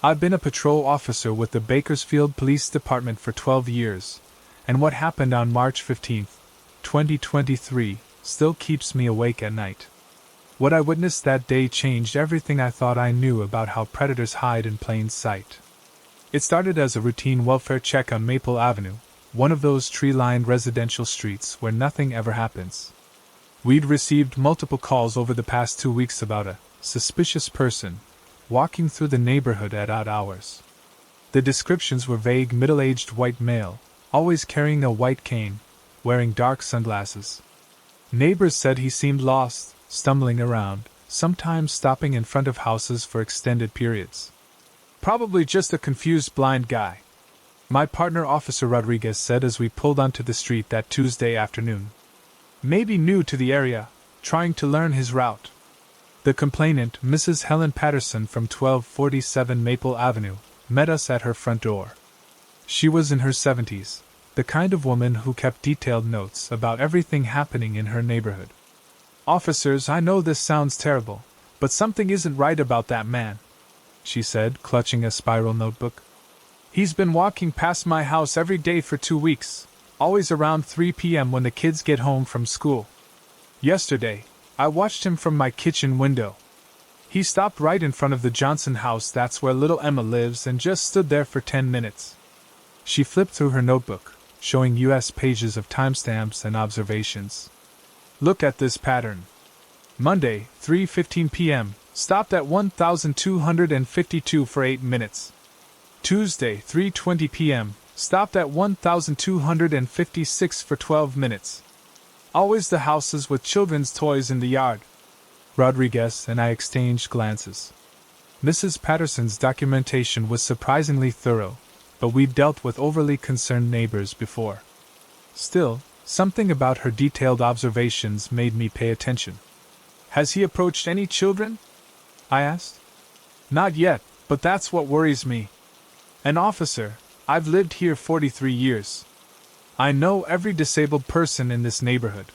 I've been a patrol officer with the Bakersfield Police Department for 12 years, and what happened on March 15, 2023, still keeps me awake at night. What I witnessed that day changed everything I thought I knew about how predators hide in plain sight. It started as a routine welfare check on Maple Avenue, one of those tree-lined residential streets where nothing ever happens. We'd received multiple calls over the past 2 weeks about a suspicious person walking through the neighborhood at odd hours. The descriptions were vague middle-aged white male, always carrying a white cane, wearing dark sunglasses. Neighbors said he seemed lost, stumbling around, sometimes stopping in front of houses for extended periods. Probably just a confused blind guy, my partner Officer Rodriguez said as we pulled onto the street that Tuesday afternoon. Maybe new to the area, trying to learn his route. The complainant, Mrs. Helen Patterson from 1247 Maple Avenue, met us at her front door. She was in her 70s, the kind of woman who kept detailed notes about everything happening in her neighborhood. "Officers, I know this sounds terrible, but something isn't right about that man," she said, clutching a spiral notebook. "He's been walking past my house every day for 2 weeks, always around 3 p.m. when the kids get home from school. Yesterday, I watched him from my kitchen window. He stopped right in front of the Johnson house, that's where little Emma lives, and just stood there for 10 minutes. She flipped through her notebook, showing U.S. pages of timestamps and observations. "Look at this pattern. Monday, 3:15 p.m., stopped at 1252 for 8 minutes. Tuesday, 3:20 p.m., stopped at 1256 for 12 minutes. Always the houses with children's toys in the yard." Rodriguez and I exchanged glances. Mrs. Patterson's documentation was surprisingly thorough, but we'd dealt with overly concerned neighbors before. Still, something about her detailed observations made me pay attention. "Has he approached any children?" I asked. "Not yet, but that's what worries me. An officer, I've lived here 43 years. I know every disabled person in this neighborhood.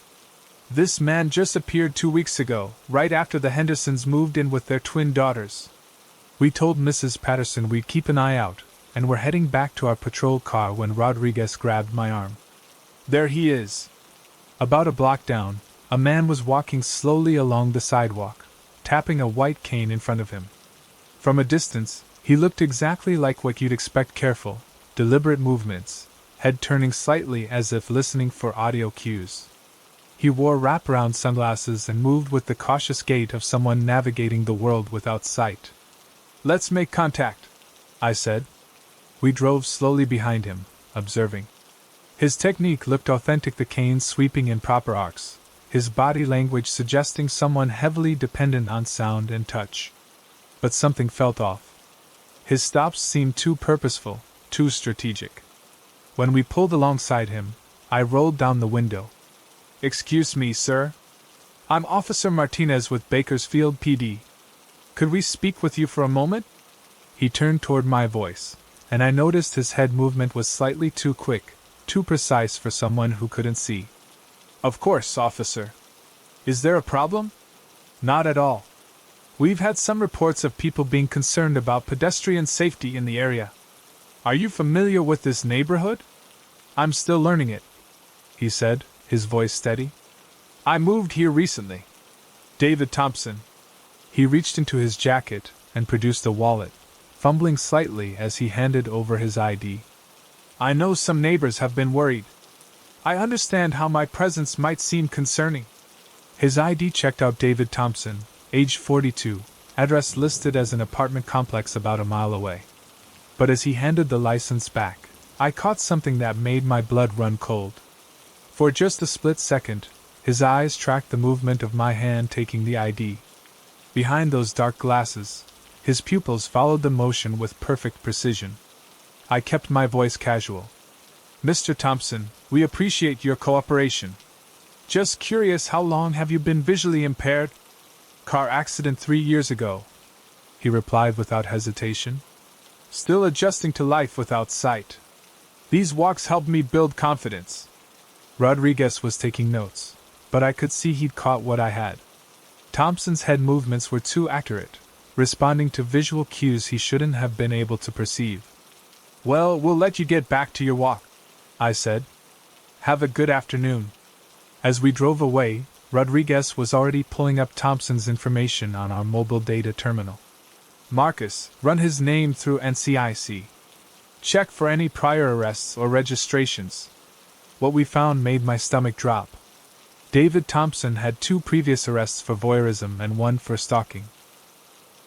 This man just appeared 2 weeks ago, right after the Hendersons moved in with their twin daughters." We told Mrs. Patterson we'd keep an eye out, and were heading back to our patrol car when Rodriguez grabbed my arm. "There he is." About a block down, a man was walking slowly along the sidewalk, tapping a white cane in front of him. From a distance, he looked exactly like what you'd expect: careful, deliberate movements, head turning slightly as if listening for audio cues. He wore wraparound sunglasses and moved with the cautious gait of someone navigating the world without sight. "Let's make contact," I said. We drove slowly behind him, observing. His technique looked authentic, the cane sweeping in proper arcs, his body language suggesting someone heavily dependent on sound and touch. But something felt off. His stops seemed too purposeful, too strategic. When we pulled alongside him, I rolled down the window. "Excuse me, sir. I'm Officer Martinez with Bakersfield PD. Could we speak with you for a moment?" He turned toward my voice, and I noticed his head movement was slightly too quick, too precise for someone who couldn't see. "Of course, officer. Is there a problem?" "Not at all. We've had some reports of people being concerned about pedestrian safety in the area. Are you familiar with this neighborhood?" "I'm still learning it," he said, his voice steady. "I moved here recently. David Thompson." He reached into his jacket and produced a wallet, fumbling slightly as he handed over his ID. "I know some neighbors have been worried. I understand how my presence might seem concerning." His ID checked out: David Thompson, age 42, address listed as an apartment complex about a mile away. But as he handed the license back, I caught something that made my blood run cold. For just a split second, his eyes tracked the movement of my hand taking the ID. Behind those dark glasses, his pupils followed the motion with perfect precision. I kept my voice casual. "Mr. Thompson, we appreciate your cooperation. Just curious, how long have you been visually impaired?" "Car accident 3 years ago," he replied without hesitation. "Still adjusting to life without sight. These walks helped me build confidence." Rodriguez was taking notes, but I could see he'd caught what I had. Thompson's head movements were too accurate, responding to visual cues he shouldn't have been able to perceive. "Well, we'll let you get back to your walk," I said. "Have a good afternoon." As we drove away, Rodriguez was already pulling up Thompson's information on our mobile data terminal. "Marcus, run his name through NCIC. Check for any prior arrests or registrations." What we found made my stomach drop. David Thompson had 2 previous arrests for voyeurism and 1 for stalking.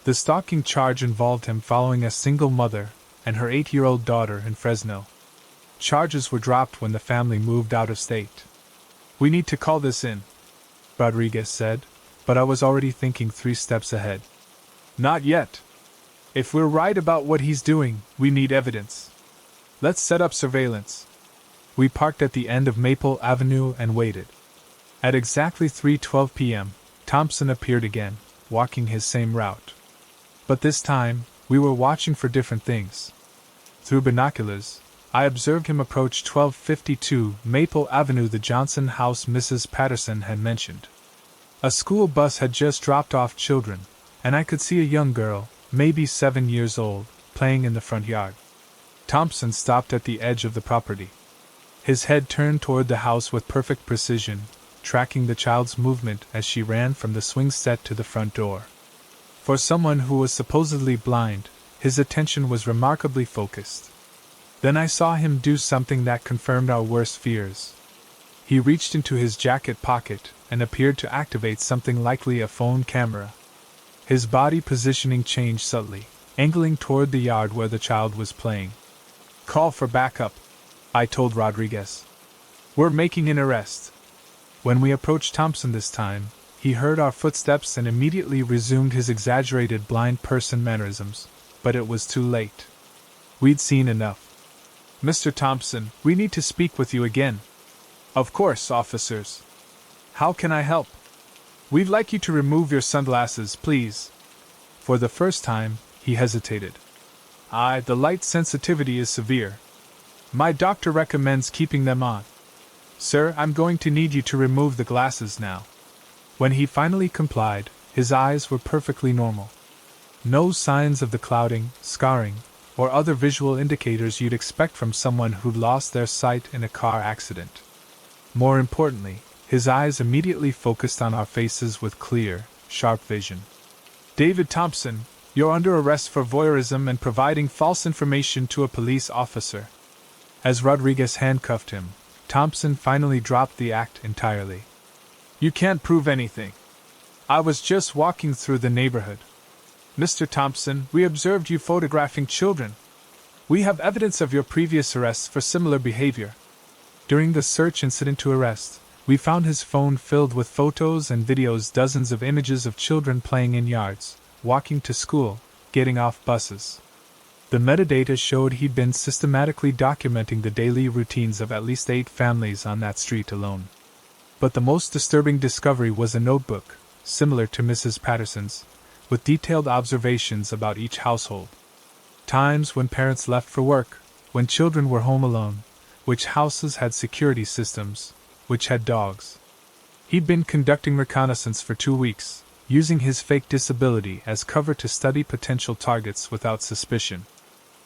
The stalking charge involved him following a single mother and her 8-year-old daughter in Fresno. Charges were dropped when the family moved out of state. "We need to call this in," Rodriguez said, but I was already thinking 3 steps ahead. "Not yet. If we're right about what he's doing, we need evidence. Let's set up surveillance." We parked at the end of Maple Avenue and waited. At exactly 3:12 p.m., Thompson appeared again, walking his same route. But this time, we were watching for different things. Through binoculars, I observed him approach 1252 Maple Avenue, the Johnson house Mrs. Patterson had mentioned. A school bus had just dropped off children, and I could see a young girl, maybe 7 years old, playing in the front yard. Thompson stopped at the edge of the property. His head turned toward the house with perfect precision, tracking the child's movement as she ran from the swing set to the front door. For someone who was supposedly blind, his attention was remarkably focused. Then I saw him do something that confirmed our worst fears. He reached into his jacket pocket and appeared to activate something likely a phone camera. His body positioning changed subtly, angling toward the yard where the child was playing. "Call for backup," I told Rodriguez. "We're making an arrest." When we approached Thompson this time, he heard our footsteps and immediately resumed his exaggerated blind person mannerisms, but it was too late. We'd seen enough. "Mr. Thompson, we need to speak with you again." "Of course, officers. How can I help?" "We'd like you to remove your sunglasses, please." For the first time, he hesitated. The light sensitivity is severe. My doctor recommends keeping them on." "Sir, I'm going to need you to remove the glasses now." When he finally complied, his eyes were perfectly normal. No signs of the clouding, scarring, or other visual indicators you'd expect from someone who'd lost their sight in a car accident. More importantly, his eyes immediately focused on our faces with clear, sharp vision. "David Thompson, you're under arrest for voyeurism and providing false information to a police officer." As Rodriguez handcuffed him, Thompson finally dropped the act entirely. "You can't prove anything. I was just walking through the neighborhood. Mr. Thompson, we observed you photographing children. We have evidence of your previous arrests for similar behavior." During the search incident to arrest, we found his phone filled with photos and videos, dozens of images of children playing in yards, walking to school, getting off buses. The metadata showed he'd been systematically documenting the daily routines of at least 8 families on that street alone. But the most disturbing discovery was a notebook, similar to Mrs. Patterson's, with detailed observations about each household. Times when parents left for work, when children were home alone, which houses had security systems, which had dogs. He'd been conducting reconnaissance for 2 weeks, using his fake disability as cover to study potential targets without suspicion.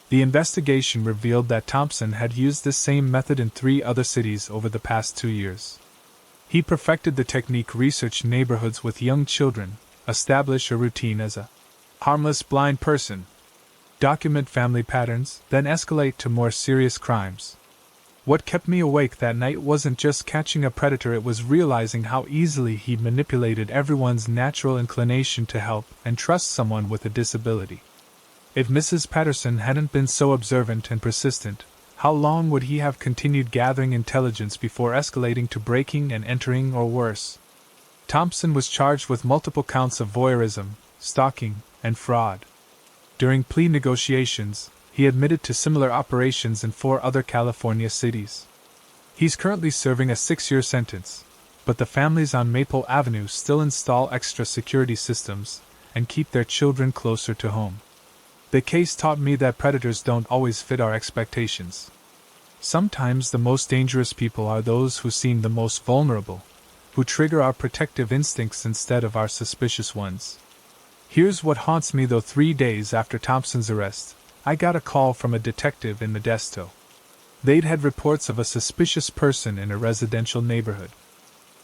The investigation revealed that Thompson had used this same method in 3 other cities over the past 2 years. He perfected the technique, research neighborhoods with young children, establish a routine as a harmless blind person, document family patterns, then escalate to more serious crimes. What kept me awake that night wasn't just catching a predator, it was realizing how easily he manipulated everyone's natural inclination to help and trust someone with a disability. If Mrs. Patterson hadn't been so observant and persistent, how long would he have continued gathering intelligence before escalating to breaking and entering, or worse? Thompson was charged with multiple counts of voyeurism, stalking, and fraud. During plea negotiations, he admitted to similar operations in 4 other California cities. He's currently serving a 6-year sentence, but the families on Maple Avenue still install extra security systems and keep their children closer to home. The case taught me that predators don't always fit our expectations. Sometimes the most dangerous people are those who seem the most vulnerable, who trigger our protective instincts instead of our suspicious ones. Here's what haunts me though. 3 days after Thompson's arrest, I got a call from a detective in Modesto. They'd had reports of a suspicious person in a residential neighborhood.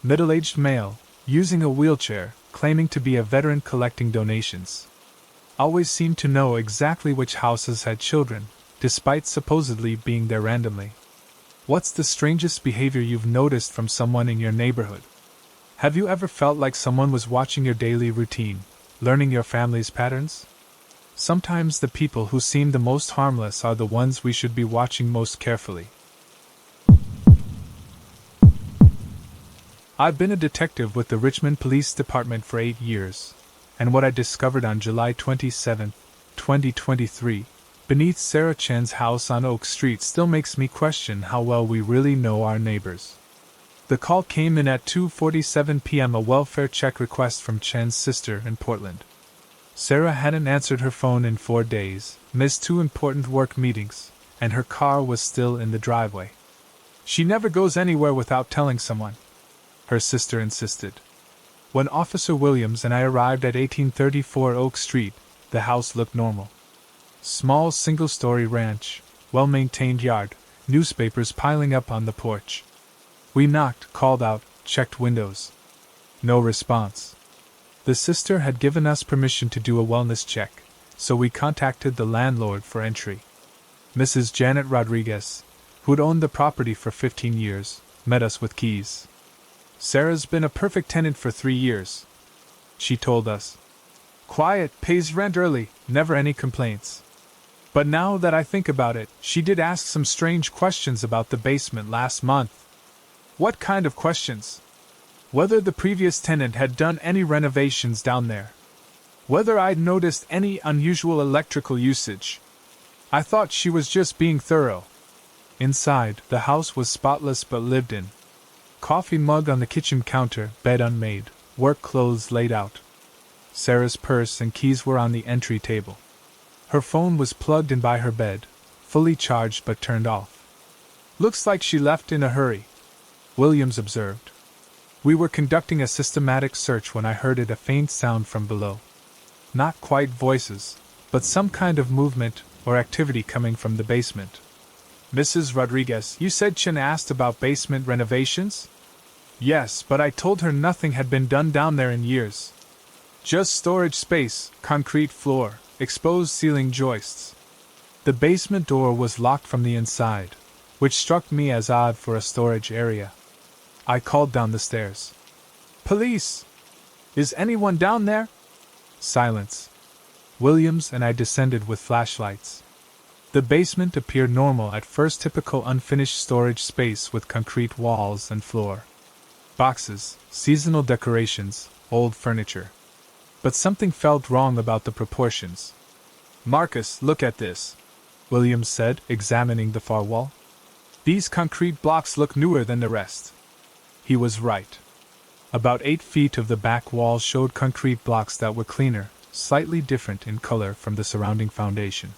Middle-aged male, using a wheelchair, claiming to be a veteran collecting donations. Always seemed to know exactly which houses had children, despite supposedly being there randomly. What's the strangest behavior you've noticed from someone in your neighborhood? Have you ever felt like someone was watching your daily routine, learning your family's patterns? Sometimes the people who seem the most harmless are the ones we should be watching most carefully. I've been a detective with the Richmond Police Department for 8 years, and what I discovered on July 27, 2023, beneath Sarah Chen's house on Oak Street still makes me question how well we really know our neighbors. The call came in at 2:47 p.m., a welfare check request from Chen's sister in Portland. Sarah hadn't answered her phone in 4 days, missed 2 important work meetings, and her car was still in the driveway. She never goes anywhere without telling someone, her sister insisted. When Officer Williams and I arrived at 1834 Oak Street, the house looked normal. Small single-story ranch, well-maintained yard, newspapers piling up on the porch. We knocked, called out, checked windows. No response. The sister had given us permission to do a wellness check, so we contacted the landlord for entry. Mrs. Janet Rodriguez, who'd owned the property for 15 years, met us with keys. Sarah's been a perfect tenant for 3 years, she told us. Quiet, pays rent early, never any complaints. But now that I think about it, she did ask some strange questions about the basement last month. What kind of questions? Whether the previous tenant had done any renovations down there. Whether I'd noticed any unusual electrical usage. I thought she was just being thorough. Inside, the house was spotless but lived in. Coffee mug on the kitchen counter, bed unmade, work clothes laid out. Sarah's purse and keys were on the entry table. Her phone was plugged in by her bed, fully charged but turned off. Looks like she left in a hurry, Williams observed. We were conducting a systematic search when I heard a faint sound from below. Not quite voices, but some kind of movement or activity coming from the basement. Mrs. Rodriguez, you said Chen asked about basement renovations? Yes, but I told her nothing had been done down there in years. Just storage space, concrete floor, exposed ceiling joists. The basement door was locked from the inside, which struck me as odd for a storage area. I called down the stairs. Police! Is anyone down there? Silence. Williams and I descended with flashlights. The basement appeared normal at first, typical unfinished storage space with concrete walls and floor. Boxes, seasonal decorations, old furniture. But something felt wrong about the proportions. Marcus, look at this, Williams said, examining the far wall. These concrete blocks look newer than the rest. He was right. About 8 feet of the back wall showed concrete blocks that were cleaner, slightly different in color from the surrounding foundation.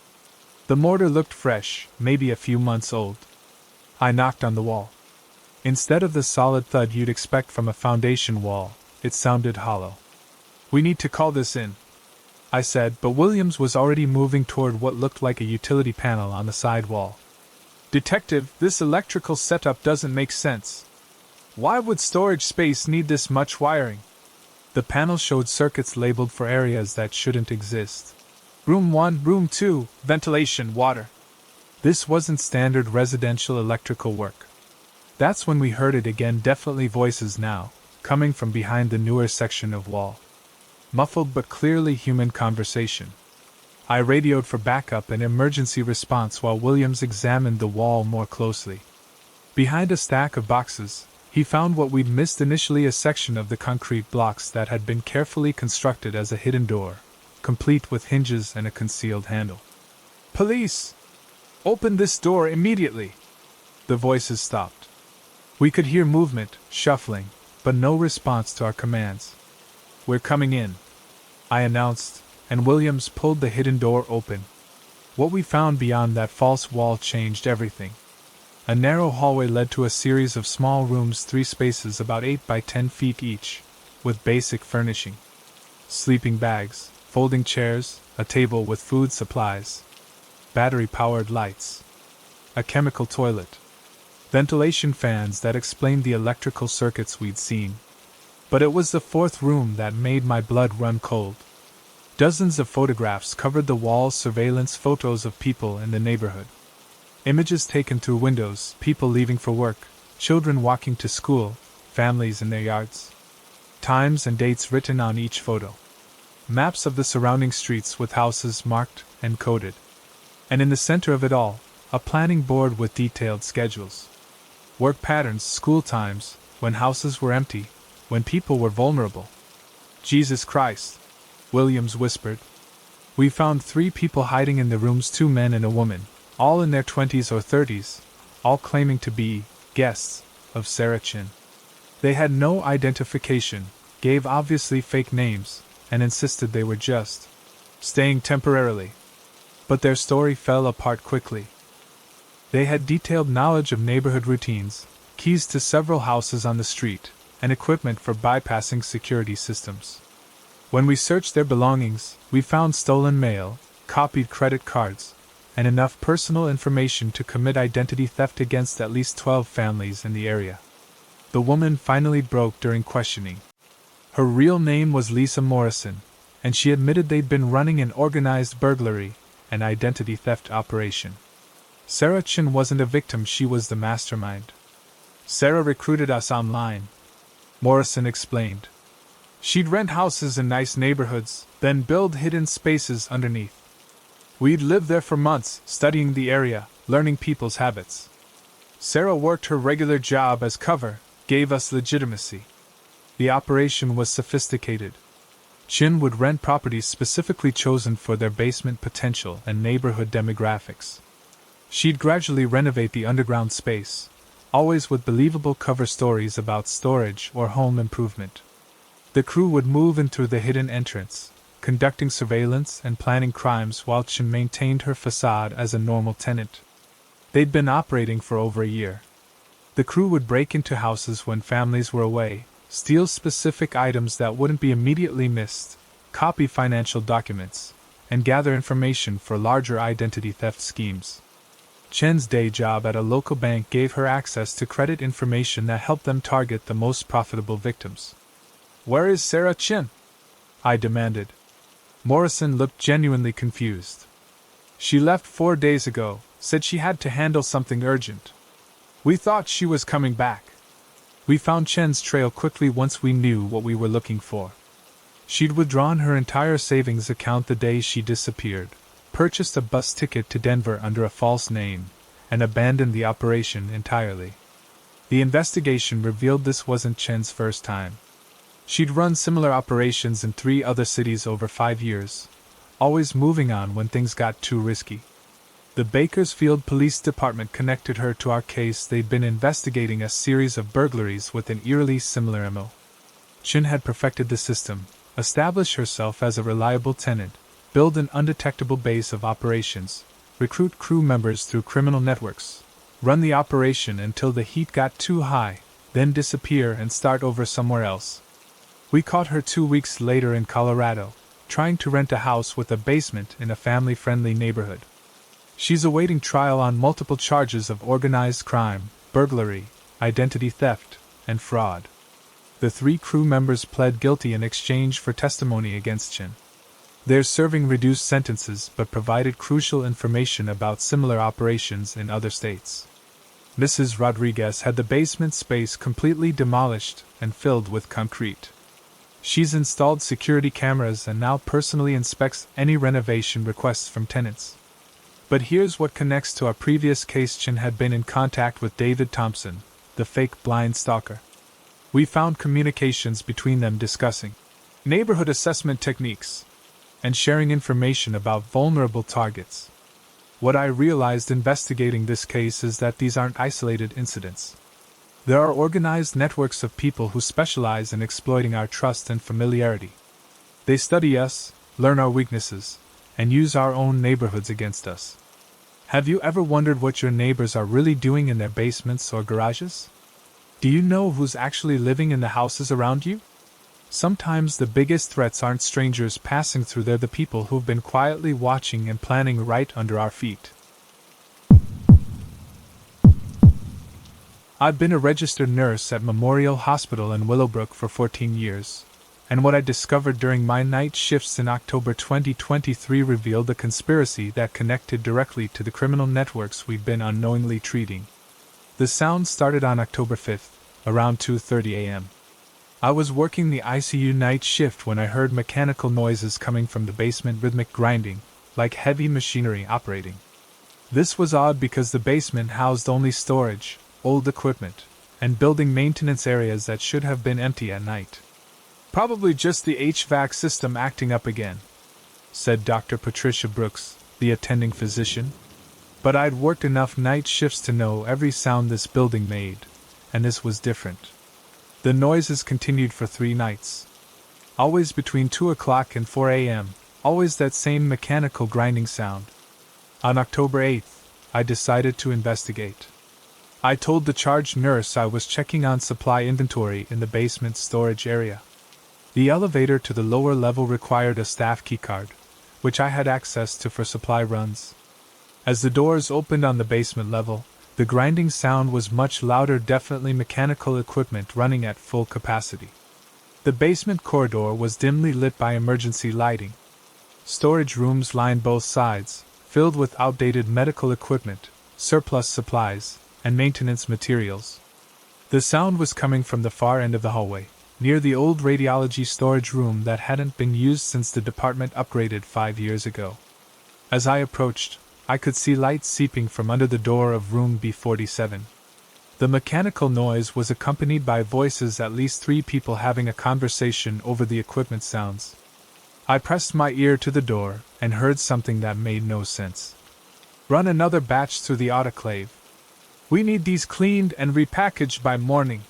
The mortar looked fresh, maybe a few months old. I knocked on the wall. Instead of the solid thud you'd expect from a foundation wall, it sounded hollow. We need to call this in, I said, but Williams was already moving toward what looked like a utility panel on the side wall. Detective, this electrical setup doesn't make sense. Why would storage space need this much wiring? The panel showed circuits labeled for areas that shouldn't exist. Room 1, Room 2, ventilation, water. This wasn't standard residential electrical work. That's when we heard it again, definitely voices now, coming from behind the newer section of wall. Muffled but clearly human conversation. I radioed for backup and emergency response while Williams examined the wall more closely. Behind a stack of boxes, he found what we'd missed initially, a section of the concrete blocks that had been carefully constructed as a hidden door, complete with hinges and a concealed handle. Police! Open this door immediately! The voices stopped. We could hear movement, shuffling, but no response to our commands. We're coming in, I announced, and Williams pulled the hidden door open. What we found beyond that false wall changed everything. A narrow hallway led to a series of small rooms, 3 spaces about 8 by 10 feet each, with basic furnishing. Sleeping bags, folding chairs, a table with food supplies, battery-powered lights, a chemical toilet, ventilation fans that explained the electrical circuits we'd seen. But it was the fourth room that made my blood run cold. Dozens of photographs covered the walls, surveillance photos of people in the neighborhood. Images taken through windows, people leaving for work, children walking to school, families in their yards. Times and dates written on each photo. Maps of the surrounding streets with houses marked and coded. And in the center of it all, a planning board with detailed schedules. Work patterns, school times, when houses were empty, when people were vulnerable. Jesus Christ, Williams whispered. We found 3 people hiding in the rooms, 2 men and a woman, all in their 20s or 30s, all claiming to be guests of Sarah Chin. They had no identification, gave obviously fake names, and insisted they were just staying temporarily. But their story fell apart quickly. They had detailed knowledge of neighborhood routines, keys to several houses on the street, and equipment for bypassing security systems. When we searched their belongings, we found stolen mail, copied credit cards, and enough personal information to commit identity theft against at least 12 families in the area. The woman finally broke during questioning. Her real name was Lisa Morrison, and she admitted they'd been running an organized burglary and identity theft operation. Sarah Chin wasn't a victim, she was the mastermind. Sarah recruited us online, Morrison explained. She'd rent houses in nice neighborhoods, then build hidden spaces underneath. We'd live there for months, studying the area, learning people's habits. Sarah worked her regular job as cover, gave us legitimacy. The operation was sophisticated. Chin would rent properties specifically chosen for their basement potential and neighborhood demographics. She'd gradually renovate the underground space, always with believable cover stories about storage or home improvement. The crew would move in through the hidden entrance, conducting surveillance and planning crimes while Chin maintained her facade as a normal tenant. They'd been operating for over a year. The crew would break into houses when families were away, steal specific items that wouldn't be immediately missed, copy financial documents, and gather information for larger identity theft schemes. Chen's day job at a local bank gave her access to credit information that helped them target the most profitable victims. "Where is Sarah Chin?" I demanded. Morrison looked genuinely confused. "She left 4 days ago, said she had to handle something urgent. We thought she was coming back." We found Chen's trail quickly once we knew what we were looking for. She'd withdrawn her entire savings account the day she disappeared, purchased a bus ticket to Denver under a false name, and abandoned the operation entirely. The investigation revealed this wasn't Chen's first time. She'd run similar operations in 3 other cities over 5 years, always moving on when things got too risky. The Bakersfield Police Department connected her to our case. They'd been investigating a series of burglaries with an eerily similar MO. Chin had perfected the system, established herself as a reliable tenant, build an undetectable base of operations, recruit crew members through criminal networks, run the operation until the heat got too high, then disappear and start over somewhere else. We caught her 2 weeks later in Colorado, trying to rent a house with a basement in a family-friendly neighborhood. She's awaiting trial on multiple charges of organized crime, burglary, identity theft, and fraud. The 3 crew members pled guilty in exchange for testimony against Chin. They're serving reduced sentences but provided crucial information about similar operations in other states. Mrs. Rodriguez had the basement space completely demolished and filled with concrete. She's installed security cameras and now personally inspects any renovation requests from tenants. But here's what connects to our previous case. Chin had been in contact with David Thompson, the fake blind stalker. We found communications between them discussing neighborhood assessment techniques and sharing information about vulnerable targets. What I realized investigating this case is that these aren't isolated incidents. There are organized networks of people who specialize in exploiting our trust and familiarity. They study us, learn our weaknesses, and use our own neighborhoods against us. Have you ever wondered what your neighbors are really doing in their basements or garages? Do you know who's actually living in the houses around you? Sometimes the biggest threats aren't strangers passing through, they're the people who've been quietly watching and planning right under our feet. I've been a registered nurse at Memorial Hospital in Willowbrook for 14 years, and what I discovered during my night shifts in October 2023 revealed a conspiracy that connected directly to the criminal networks we've been unknowingly treating. The sound started on October 5th, around 2:30 a.m. I was working the ICU night shift when I heard mechanical noises coming from the basement, rhythmic grinding, like heavy machinery operating. This was odd because the basement housed only storage, old equipment, and building maintenance areas that should have been empty at night. Probably just the HVAC system acting up again, said Dr. Patricia Brooks, the attending physician. But I'd worked enough night shifts to know every sound this building made, and this was different. The noises continued for 3 nights. Always between 2 o'clock and 4 a.m., always that same mechanical grinding sound. On October 8th, I decided to investigate. I told the charge nurse I was checking on supply inventory in the basement storage area. The elevator to the lower level required a staff keycard, which I had access to for supply runs. As the doors opened on the basement level, the grinding sound was much louder, definitely mechanical equipment running at full capacity. The basement corridor was dimly lit by emergency lighting. Storage rooms lined both sides, filled with outdated medical equipment, surplus supplies, and maintenance materials. The sound was coming from the far end of the hallway, near the old radiology storage room that hadn't been used since the department upgraded 5 years ago. As I approached, I could see light seeping from under the door of room B47. The mechanical noise was accompanied by voices, at least 3 people having a conversation over the equipment sounds. I pressed my ear to the door and heard something that made no sense. Run another batch through the autoclave. We need these cleaned and repackaged by morning.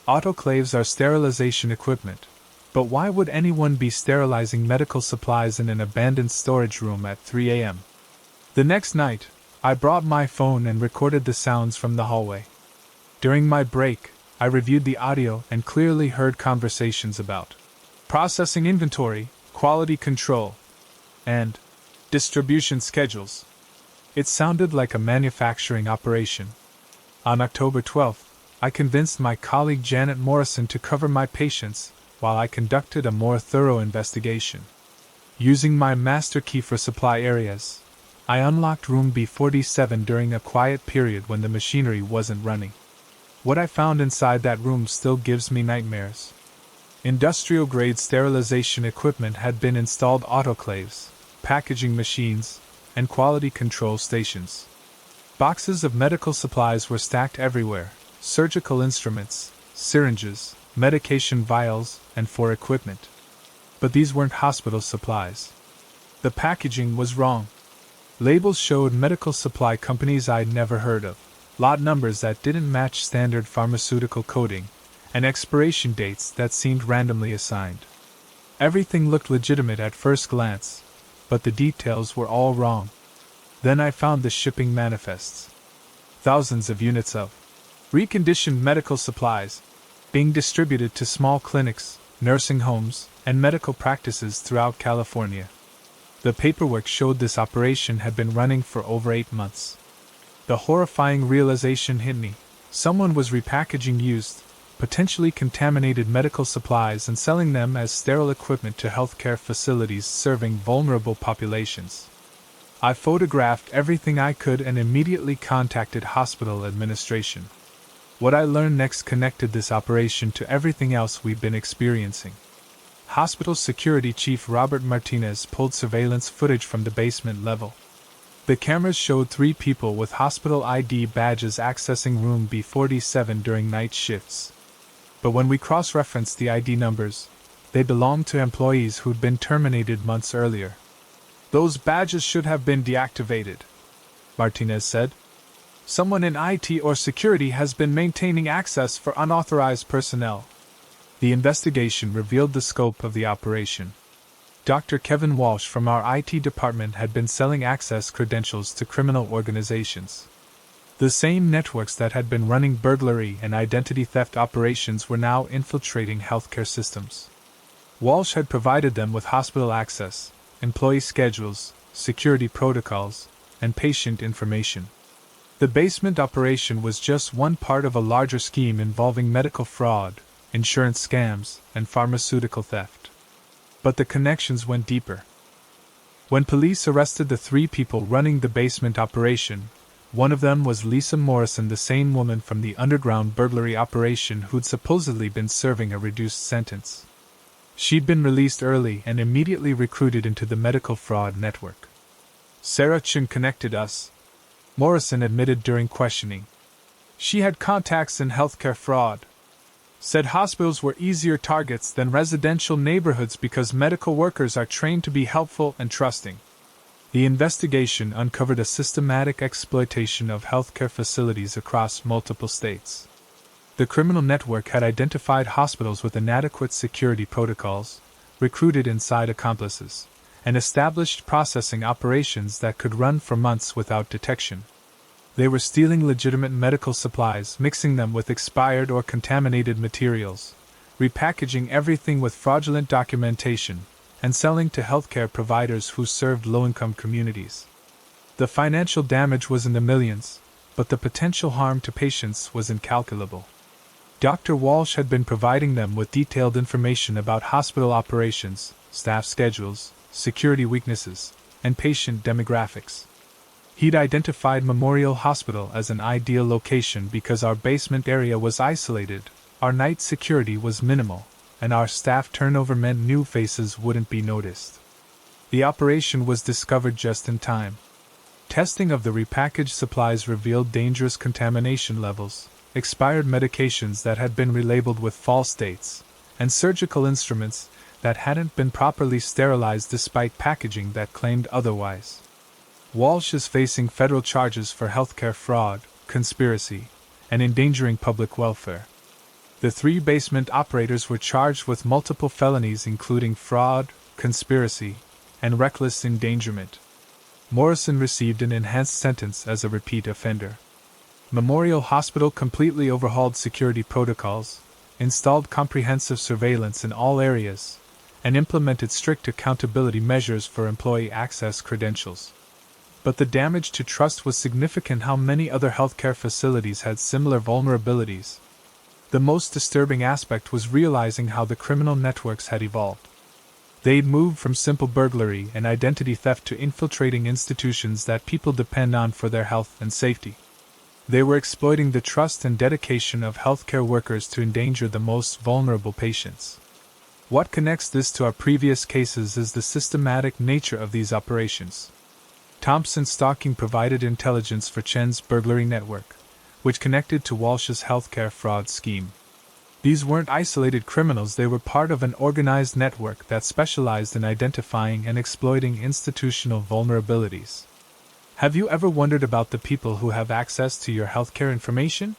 Autoclaves are sterilization equipment, but why would anyone be sterilizing medical supplies in an abandoned storage room at 3 a.m.? The next night, I brought my phone and recorded the sounds from the hallway. During my break, I reviewed the audio and clearly heard conversations about processing inventory, quality control, and distribution schedules. It sounded like a manufacturing operation. On October 12th, I convinced my colleague Janet Morrison to cover my patients while I conducted a more thorough investigation. Using my master key for supply areas, I unlocked room B47 during a quiet period when the machinery wasn't running. What I found inside that room still gives me nightmares. Industrial-grade sterilization equipment had been installed, autoclaves, packaging machines, and quality control stations. Boxes of medical supplies were stacked everywhere: surgical instruments, syringes, medication vials, and for equipment. But these weren't hospital supplies. The packaging was wrong. Labels showed medical supply companies I'd never heard of, lot numbers that didn't match standard pharmaceutical coding, and expiration dates that seemed randomly assigned. Everything looked legitimate at first glance, but the details were all wrong. Then I found the shipping manifests. Thousands of units of reconditioned medical supplies being distributed to small clinics, nursing homes, and medical practices throughout California. The paperwork showed this operation had been running for over 8 months. The horrifying realization hit me: someone was repackaging used, potentially contaminated medical supplies and selling them as sterile equipment to healthcare facilities serving vulnerable populations. I photographed everything I could and immediately contacted hospital administration. What I learned next connected this operation to everything else we've been experiencing. Hospital Security Chief Robert Martinez pulled surveillance footage from the basement level. The cameras showed 3 people with hospital ID badges accessing room B47 during night shifts. But when we cross-referenced the ID numbers, they belonged to employees who'd been terminated months earlier. Those badges should have been deactivated, Martinez said. Someone in IT or security has been maintaining access for unauthorized personnel. The investigation revealed the scope of the operation. Dr. Kevin Walsh from our IT department had been selling access credentials to criminal organizations. The same networks that had been running burglary and identity theft operations were now infiltrating healthcare systems. Walsh had provided them with hospital access, employee schedules, security protocols, and patient information. The basement operation was just one part of a larger scheme involving medical fraud, insurance scams, and pharmaceutical theft. But the connections went deeper. When police arrested the 3 people running the basement operation, one of them was Lisa Morrison, the same woman from the underground burglary operation who'd supposedly been serving a reduced sentence. She'd been released early and immediately recruited into the medical fraud network. Sarah Chin connected us, Morrison admitted during questioning. She had contacts in healthcare fraud. Said hospitals were easier targets than residential neighborhoods because medical workers are trained to be helpful and trusting. The investigation uncovered a systematic exploitation of healthcare facilities across multiple states. The criminal network had identified hospitals with inadequate security protocols, recruited inside accomplices, and established processing operations that could run for months without detection. They were stealing legitimate medical supplies, mixing them with expired or contaminated materials, repackaging everything with fraudulent documentation, and selling to healthcare providers who served low-income communities. The financial damage was in the millions, but the potential harm to patients was incalculable. Dr. Walsh had been providing them with detailed information about hospital operations, staff schedules, security weaknesses, and patient demographics. He'd identified Memorial Hospital as an ideal location because our basement area was isolated, our night security was minimal, and our staff turnover meant new faces wouldn't be noticed. The operation was discovered just in time. Testing of the repackaged supplies revealed dangerous contamination levels, expired medications that had been relabeled with false dates, and surgical instruments that hadn't been properly sterilized despite packaging that claimed otherwise. Walsh is facing federal charges for healthcare fraud, conspiracy, and endangering public welfare. The 3 basement operators were charged with multiple felonies including fraud, conspiracy, and reckless endangerment. Morrison received an enhanced sentence as a repeat offender. Memorial Hospital completely overhauled security protocols, installed comprehensive surveillance in all areas, and implemented strict accountability measures for employee access credentials. But the damage to trust was significant. How many other healthcare facilities had similar vulnerabilities? The most disturbing aspect was realizing how the criminal networks had evolved. They'd moved from simple burglary and identity theft to infiltrating institutions that people depend on for their health and safety. They were exploiting the trust and dedication of healthcare workers to endanger the most vulnerable patients. What connects this to our previous cases is the systematic nature of these operations. Thompson's stalking provided intelligence for Chen's burglary network, which connected to Walsh's healthcare fraud scheme. These weren't isolated criminals, they were part of an organized network that specialized in identifying and exploiting institutional vulnerabilities. Have you ever wondered about the people who have access to your healthcare information?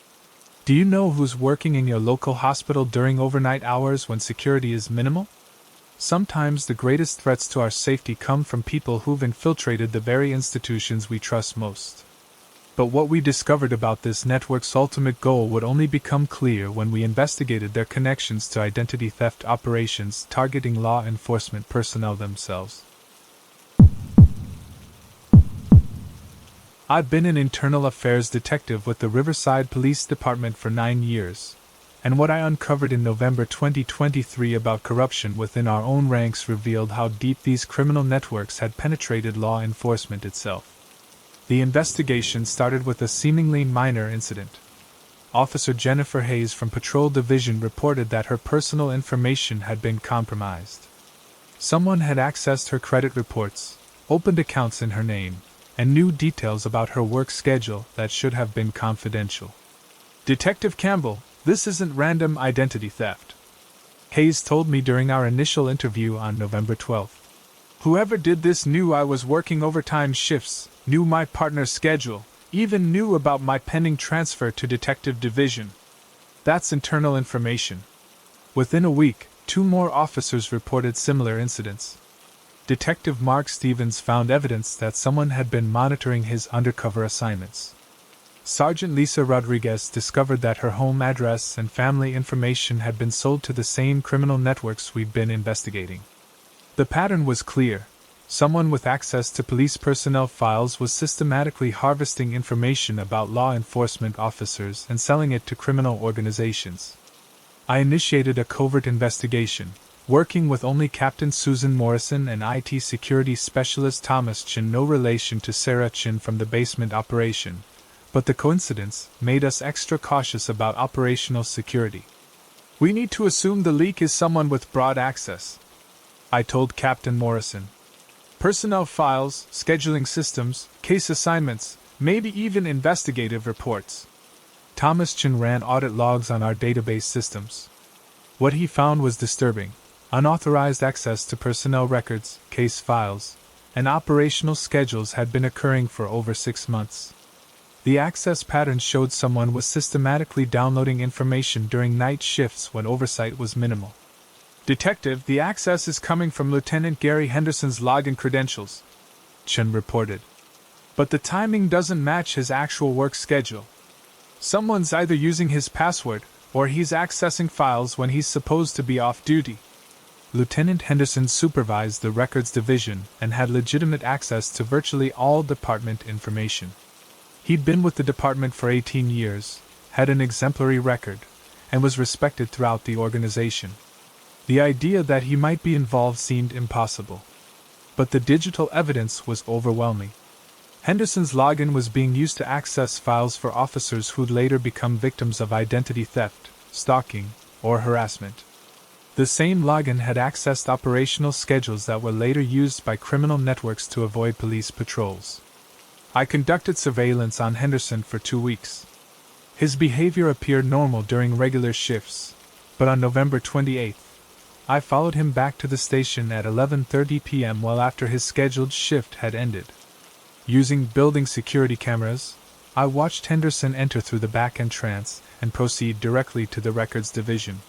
Do you know who's working in your local hospital during overnight hours when security is minimal? Sometimes the greatest threats to our safety come from people who've infiltrated the very institutions we trust most. But what we discovered about this network's ultimate goal would only become clear when we investigated their connections to identity theft operations targeting law enforcement personnel themselves. I'd been an internal affairs detective with the Riverside Police Department for 9 years, and what I uncovered in November 2023 about corruption within our own ranks revealed how deep these criminal networks had penetrated law enforcement itself. The investigation started with a seemingly minor incident. Officer Jennifer Hayes from Patrol Division reported that her personal information had been compromised. Someone had accessed her credit reports, opened accounts in her name, and knew details about her work schedule that should have been confidential. "Detective Campbell, this isn't random identity theft," Hayes told me during our initial interview on November 12th. "Whoever did this knew I was working overtime shifts, knew my partner's schedule, even knew about my pending transfer to Detective Division. That's internal information." Within a week, 2 more officers reported similar incidents. Detective Mark Stevens found evidence that someone had been monitoring his undercover assignments. Sergeant Lisa Rodriguez discovered that her home address and family information had been sold to the same criminal networks we'd been investigating. The pattern was clear. Someone with access to police personnel files was systematically harvesting information about law enforcement officers and selling it to criminal organizations. I initiated a covert investigation, working with only Captain Susan Morrison and IT security specialist Thomas Chin, no relation to Sarah Chin from the basement operation, but the coincidence made us extra cautious about operational security. "We need to assume the leak is someone with broad access," I told Captain Morrison. "Personnel files, scheduling systems, case assignments, maybe even investigative reports." Thomas Chin ran audit logs on our database systems. What he found was disturbing. Unauthorized access to personnel records, case files, and operational schedules had been occurring for over 6 months. The access pattern showed someone was systematically downloading information during night shifts when oversight was minimal. "Detective, the access is coming from Lieutenant Gary Henderson's login credentials," Chen reported. "But the timing doesn't match his actual work schedule. Someone's either using his password, or he's accessing files when he's supposed to be off duty." Lieutenant Henderson supervised the records division and had legitimate access to virtually all department information. He'd been with the department for 18 years, had an exemplary record, and was respected throughout the organization. The idea that he might be involved seemed impossible. But the digital evidence was overwhelming. Henderson's login was being used to access files for officers who'd later become victims of identity theft, stalking, or harassment. The same login had accessed operational schedules that were later used by criminal networks to avoid police patrols. I conducted surveillance on Henderson for 2 weeks. His behavior appeared normal during regular shifts, but on November 28th, I followed him back to the station at 11:30 p.m. well after his scheduled shift had ended. Using building security cameras, I watched Henderson enter through the back entrance and proceed directly to the records division.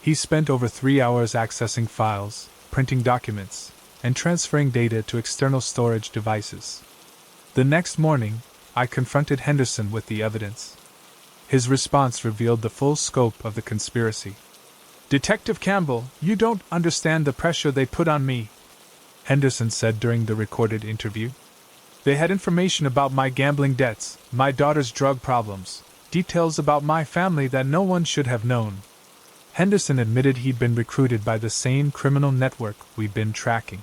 He spent over 3 hours accessing files, printing documents, and transferring data to external storage devices. The next morning, I confronted Henderson with the evidence. His response revealed the full scope of the conspiracy. "Detective Campbell, you don't understand the pressure they put on me," Henderson said during the recorded interview. "They had information about my gambling debts, my daughter's drug problems, details about my family that no one should have known." Henderson admitted he'd been recruited by the same criminal network we'd been tracking.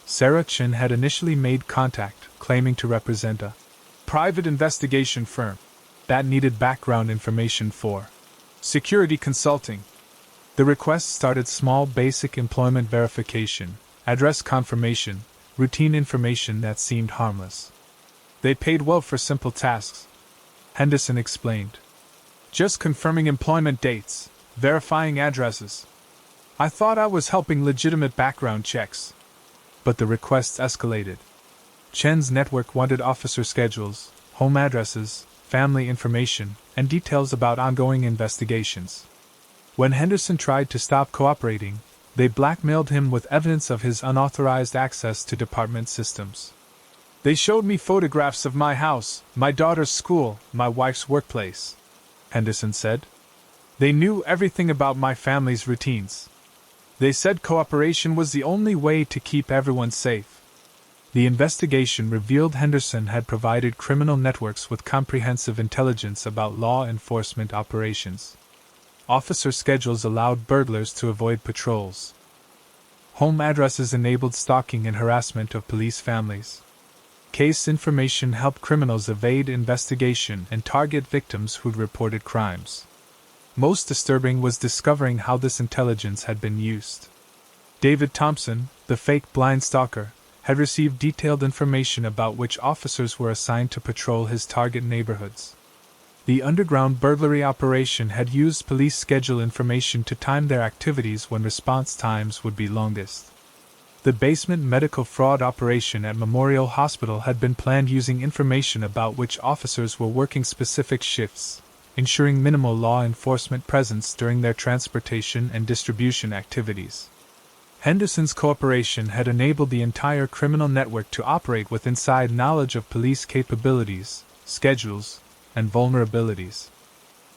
Sarah Chin had initially made contact, claiming to represent a private investigation firm that needed background information for security consulting. The request started small basic employment verification, address confirmation, routine information that seemed harmless. They paid well for simple tasks, Henderson explained. "Just confirming employment dates, verifying addresses. I thought I was helping legitimate background checks." But the requests escalated. Chen's network wanted officer schedules, home addresses, family information, and details about ongoing investigations. When Henderson tried to stop cooperating, they blackmailed him with evidence of his unauthorized access to department systems. "They showed me photographs of my house, my daughter's school, my wife's workplace," Henderson said. "They knew everything about my family's routines. They said cooperation was the only way to keep everyone safe." The investigation revealed Henderson had provided criminal networks with comprehensive intelligence about law enforcement operations. Officer schedules allowed burglars to avoid patrols. Home addresses enabled stalking and harassment of police families. Case information helped criminals evade investigation and target victims who'd reported crimes. Most disturbing was discovering how this intelligence had been used. David Thompson, the fake blind stalker, had received detailed information about which officers were assigned to patrol his target neighborhoods. The underground burglary operation had used police schedule information to time their activities when response times would be longest. The basement medical fraud operation at Memorial Hospital had been planned using information about which officers were working specific shifts, ensuring minimal law enforcement presence during their transportation and distribution activities. Henderson's cooperation had enabled the entire criminal network to operate with inside knowledge of police capabilities, schedules, and vulnerabilities.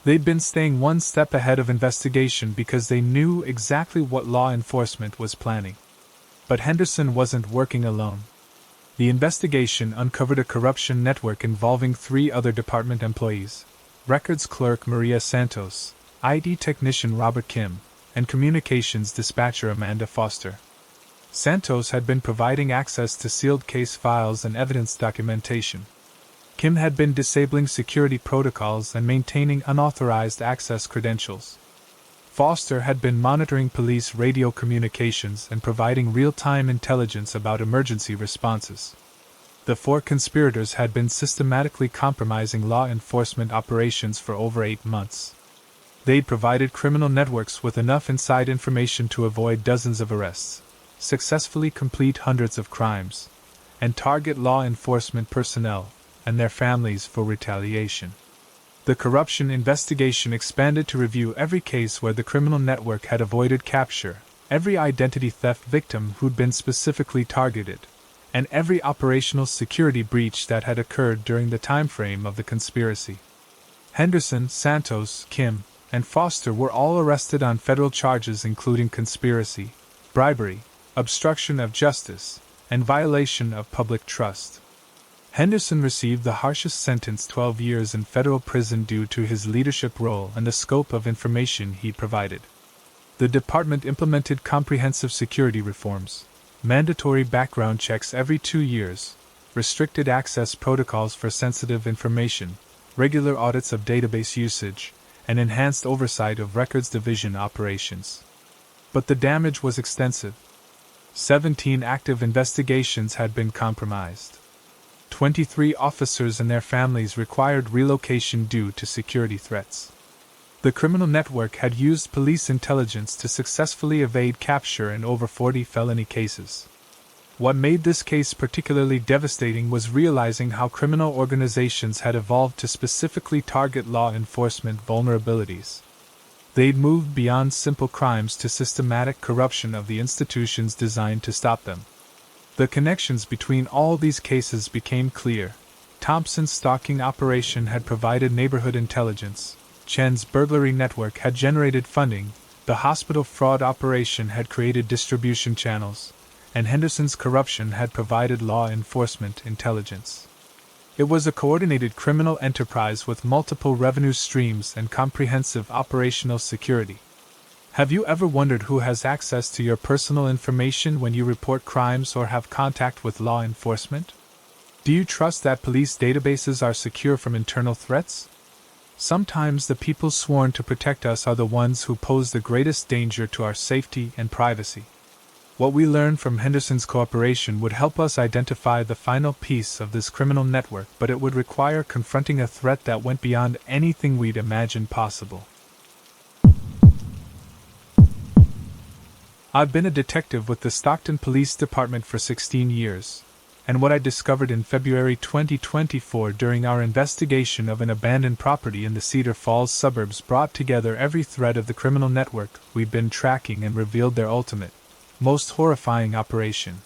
They'd been staying one step ahead of investigation because they knew exactly what law enforcement was planning. But Henderson wasn't working alone. The investigation uncovered a corruption network involving 3 other department employees: records clerk Maria Santos, IT technician Robert Kim, and communications dispatcher Amanda Foster. Santos had been providing access to sealed case files and evidence documentation. Kim had been disabling security protocols and maintaining unauthorized access credentials. Foster had been monitoring police radio communications and providing real-time intelligence about emergency responses. The 4 conspirators had been systematically compromising law enforcement operations for over 8 months. They'd provided criminal networks with enough inside information to avoid dozens of arrests, successfully complete hundreds of crimes, and target law enforcement personnel and their families for retaliation. The corruption investigation expanded to review every case where the criminal network had avoided capture, every identity theft victim who'd been specifically targeted, and every operational security breach that had occurred during the time frame of the conspiracy. Henderson, Santos, Kim, and Foster were all arrested on federal charges including conspiracy, bribery, obstruction of justice, and violation of public trust. Henderson received the harshest sentence, 12 years in federal prison, due to his leadership role and the scope of information he provided. The department implemented comprehensive security reforms, mandatory background checks every 2 years, restricted access protocols for sensitive information, regular audits of database usage, and enhanced oversight of records division operations. But the damage was extensive. 17 active investigations had been compromised. 23 officers and their families required relocation due to security threats. The criminal network had used police intelligence to successfully evade capture in over 40 felony cases. What made this case particularly devastating was realizing how criminal organizations had evolved to specifically target law enforcement vulnerabilities. They'd moved beyond simple crimes to systematic corruption of the institutions designed to stop them. The connections between all these cases became clear. Thompson's stalking operation had provided neighborhood intelligence, Chen's burglary network had generated funding, the hospital fraud operation had created distribution channels, and Henderson's corruption had provided law enforcement intelligence. It was a coordinated criminal enterprise with multiple revenue streams and comprehensive operational security. Have you ever wondered who has access to your personal information when you report crimes or have contact with law enforcement? Do you trust that police databases are secure from internal threats? Sometimes the people sworn to protect us are the ones who pose the greatest danger to our safety and privacy. What we learned from Henderson's cooperation would help us identify the final piece of this criminal network, but it would require confronting a threat that went beyond anything we'd imagined possible. I've been a detective with the Stockton Police Department for 16 years, and what I discovered in February 2024 during our investigation of an abandoned property in the Cedar Falls suburbs brought together every thread of the criminal network we've been tracking and revealed their ultimate, most horrifying operation.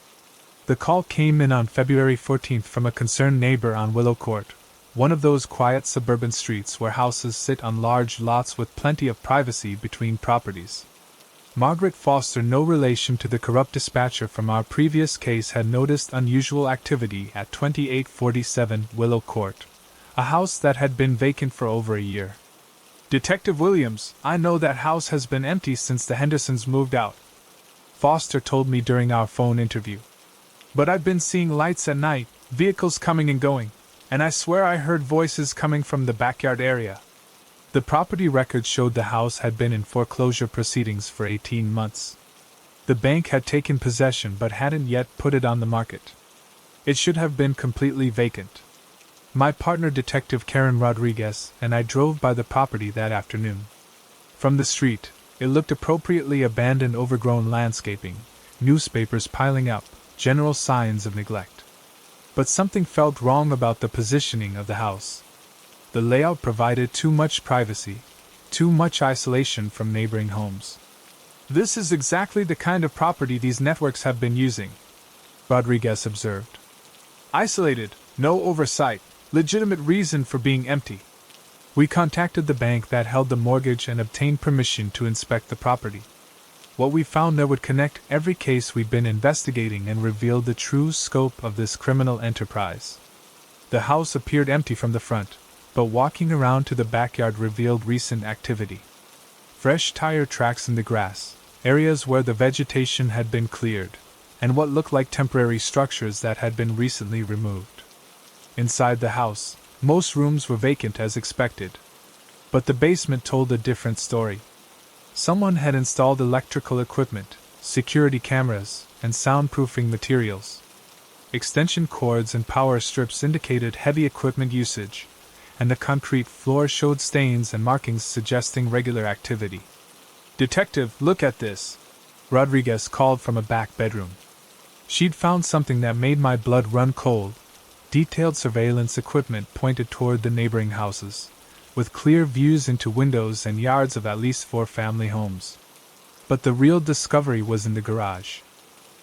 The call came in on February 14th from a concerned neighbor on Willow Court, one of those quiet suburban streets where houses sit on large lots with plenty of privacy between properties. Margaret Foster, no relation to the corrupt dispatcher from our previous case, had noticed unusual activity at 2847 Willow Court, a house that had been vacant for over a year. "Detective Williams, I know that house has been empty since the Hendersons moved out," Foster told me during our phone interview. "But I've been seeing lights at night, vehicles coming and going, and I swear I heard voices coming from the backyard area." The property records showed the house had been in foreclosure proceedings for 18 months. The bank had taken possession but hadn't yet put it on the market. It should have been completely vacant. My partner, Detective Karen Rodriguez, and I drove by the property that afternoon. From the street, it looked appropriately abandoned, overgrown landscaping, newspapers piling up, general signs of neglect. But something felt wrong about the positioning of the house. The layout provided too much privacy, too much isolation from neighboring homes. "This is exactly the kind of property these networks have been using," Rodriguez observed. "Isolated, no oversight, legitimate reason for being empty." We contacted the bank that held the mortgage and obtained permission to inspect the property. What we found there would connect every case we'd been investigating and revealed the true scope of this criminal enterprise. The house appeared empty from the front, but walking around to the backyard revealed recent activity. Fresh tire tracks in the grass, areas where the vegetation had been cleared, and what looked like temporary structures that had been recently removed. Inside the house, most rooms were vacant as expected. But the basement told a different story. Someone had installed electrical equipment, security cameras, and soundproofing materials. Extension cords and power strips indicated heavy equipment usage, and the concrete floor showed stains and markings suggesting regular activity. "Detective, look at this," Rodriguez called from a back bedroom. She'd found something that made my blood run cold. Detailed surveillance equipment pointed toward the neighboring houses, with clear views into windows and yards of at least 4 family homes. But the real discovery was in the garage.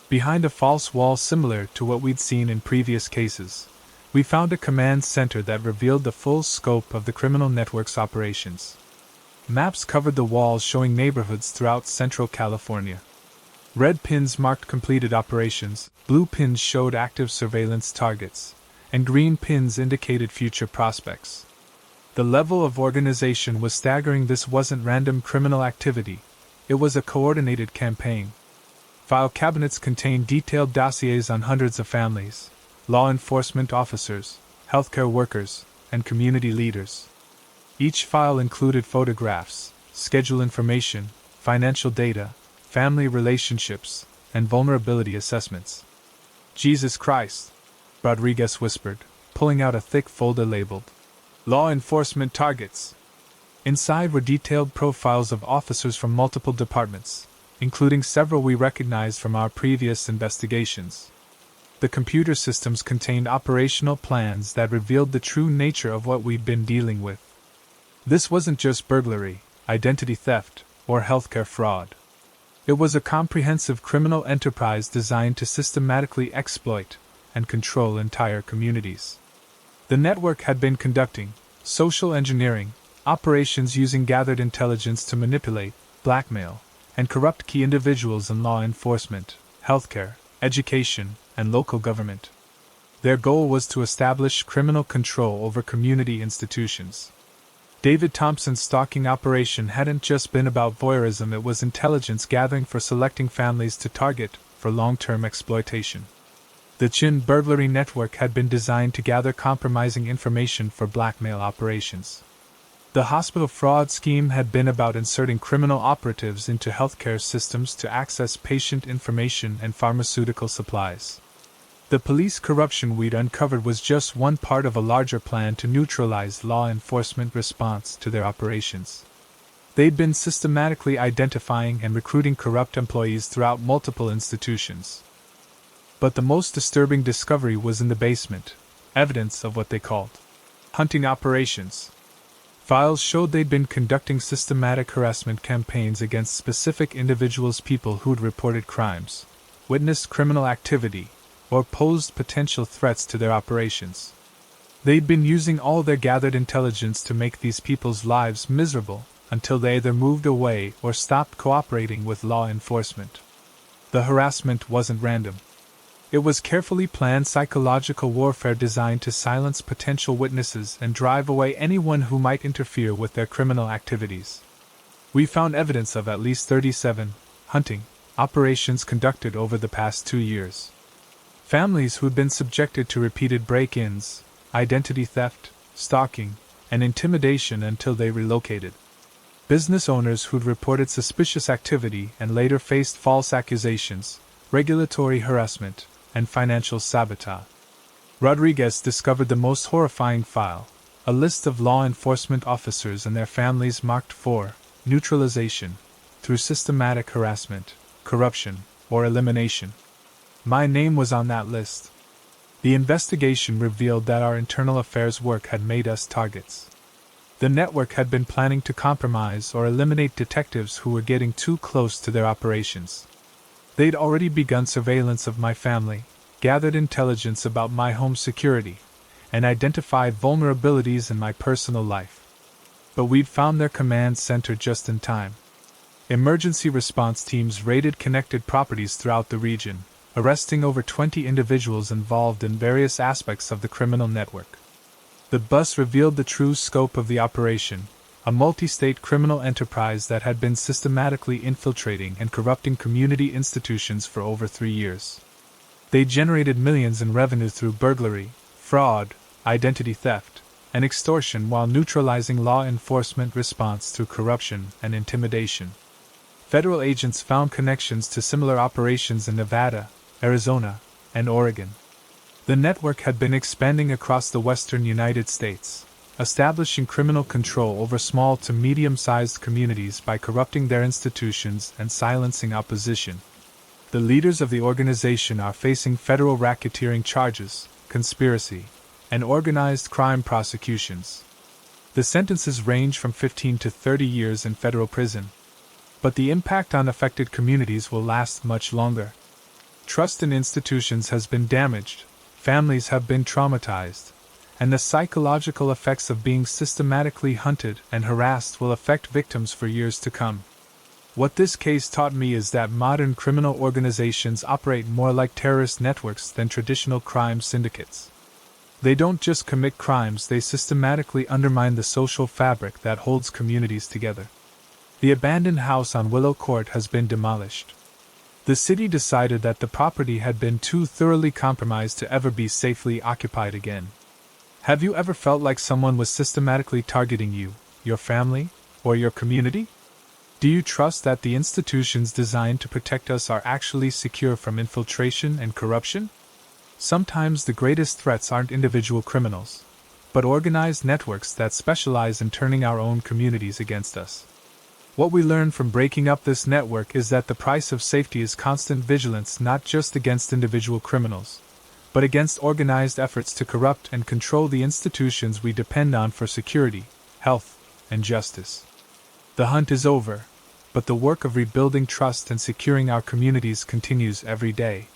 Behind a false wall similar to what we'd seen in previous cases, we found a command center that revealed the full scope of the criminal network's operations. Maps covered the walls showing neighborhoods throughout Central California. Red pins marked completed operations, blue pins showed active surveillance targets, and green pins indicated future prospects. The level of organization was staggering. This wasn't random criminal activity, it was a coordinated campaign. File cabinets contained detailed dossiers on hundreds of families, law enforcement officers, healthcare workers, and community leaders. Each file included photographs, schedule information, financial data, family relationships, and vulnerability assessments. "Jesus Christ," Rodriguez whispered, pulling out a thick folder labeled "Law Enforcement Targets." Inside were detailed profiles of officers from multiple departments, including several we recognized from our previous investigations. The computer systems contained operational plans that revealed the true nature of what we'd been dealing with. This wasn't just burglary, identity theft, or healthcare fraud. It was a comprehensive criminal enterprise designed to systematically exploit and control entire communities. The network had been conducting social engineering operations using gathered intelligence to manipulate, blackmail, and corrupt key individuals in law enforcement, healthcare, education, and local government. Their goal was to establish criminal control over community institutions. David Thompson's stalking operation hadn't just been about voyeurism, it was intelligence gathering for selecting families to target for long-term exploitation. The Chin burglary network had been designed to gather compromising information for blackmail operations. The hospital fraud scheme had been about inserting criminal operatives into healthcare systems to access patient information and pharmaceutical supplies. The police corruption we'd uncovered was just one part of a larger plan to neutralize law enforcement response to their operations. They'd been systematically identifying and recruiting corrupt employees throughout multiple institutions. But the most disturbing discovery was in the basement, evidence of what they called hunting operations. Files showed they'd been conducting systematic harassment campaigns against specific individuals, people who'd reported crimes, witnessed criminal activity, or posed potential threats to their operations. They'd been using all their gathered intelligence to make these people's lives miserable until they either moved away or stopped cooperating with law enforcement. The harassment wasn't random. It was carefully planned psychological warfare designed to silence potential witnesses and drive away anyone who might interfere with their criminal activities. We found evidence of at least 37 hunting operations conducted over the past 2 years. Families who'd been subjected to repeated break-ins, identity theft, stalking, and intimidation until they relocated. Business owners who'd reported suspicious activity and later faced false accusations, regulatory harassment, and financial sabotage. Rodriguez discovered the most horrifying file, a list of law enforcement officers and their families marked for neutralization through systematic harassment, corruption, or elimination. My name was on that list. The investigation revealed that our internal affairs work had made us targets. The network had been planning to compromise or eliminate detectives who were getting too close to their operations. They'd already begun surveillance of my family, gathered intelligence about my home security, and identified vulnerabilities in my personal life. but we'd found their command center just in time. Emergency response teams raided connected properties throughout the region, arresting over 20 individuals involved in various aspects of the criminal network. The bus revealed the true scope of the operation, a multi-state criminal enterprise that had been systematically infiltrating and corrupting community institutions for over 3 years. They generated millions in revenue through burglary, fraud, identity theft, and extortion while neutralizing law enforcement response through corruption and intimidation. Federal agents found connections to similar operations in Nevada, Arizona, and Oregon. The network had been expanding across the western United States, establishing criminal control over small to medium-sized communities by corrupting their institutions and silencing opposition. The leaders of the organization are facing federal racketeering charges, conspiracy, and organized crime prosecutions. The sentences range from 15 to 30 years in federal prison. But the impact on affected communities will last much longer. Trust in institutions has been damaged, families have been traumatized, and the psychological effects of being systematically hunted and harassed will affect victims for years to come. What this case taught me is that modern criminal organizations operate more like terrorist networks than traditional crime syndicates. They don't just commit crimes, they systematically undermine the social fabric that holds communities together. The abandoned house on Willow Court has been demolished. The city decided that the property had been too thoroughly compromised to ever be safely occupied again. Have you ever felt like someone was systematically targeting you, your family, or your community? Do you trust that the institutions designed to protect us are actually secure from infiltration and corruption? Sometimes the greatest threats aren't individual criminals, but organized networks that specialize in turning our own communities against us. What we learn from breaking up this network is that the price of safety is constant vigilance, not just against individual criminals, but against organized efforts to corrupt and control the institutions we depend on for security, health, and justice. The hunt is over, but the work of rebuilding trust and securing our communities continues every day.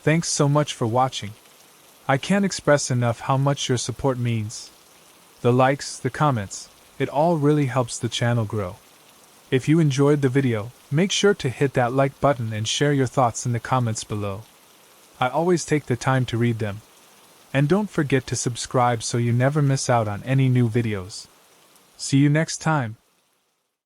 Thanks so much for watching. I can't express enough how much your support means. The likes, the comments, it all really helps the channel grow. If you enjoyed the video, make sure to hit that like button and share your thoughts in the comments below. I always take the time to read them. And don't forget to subscribe so you never miss out on any new videos. See you next time.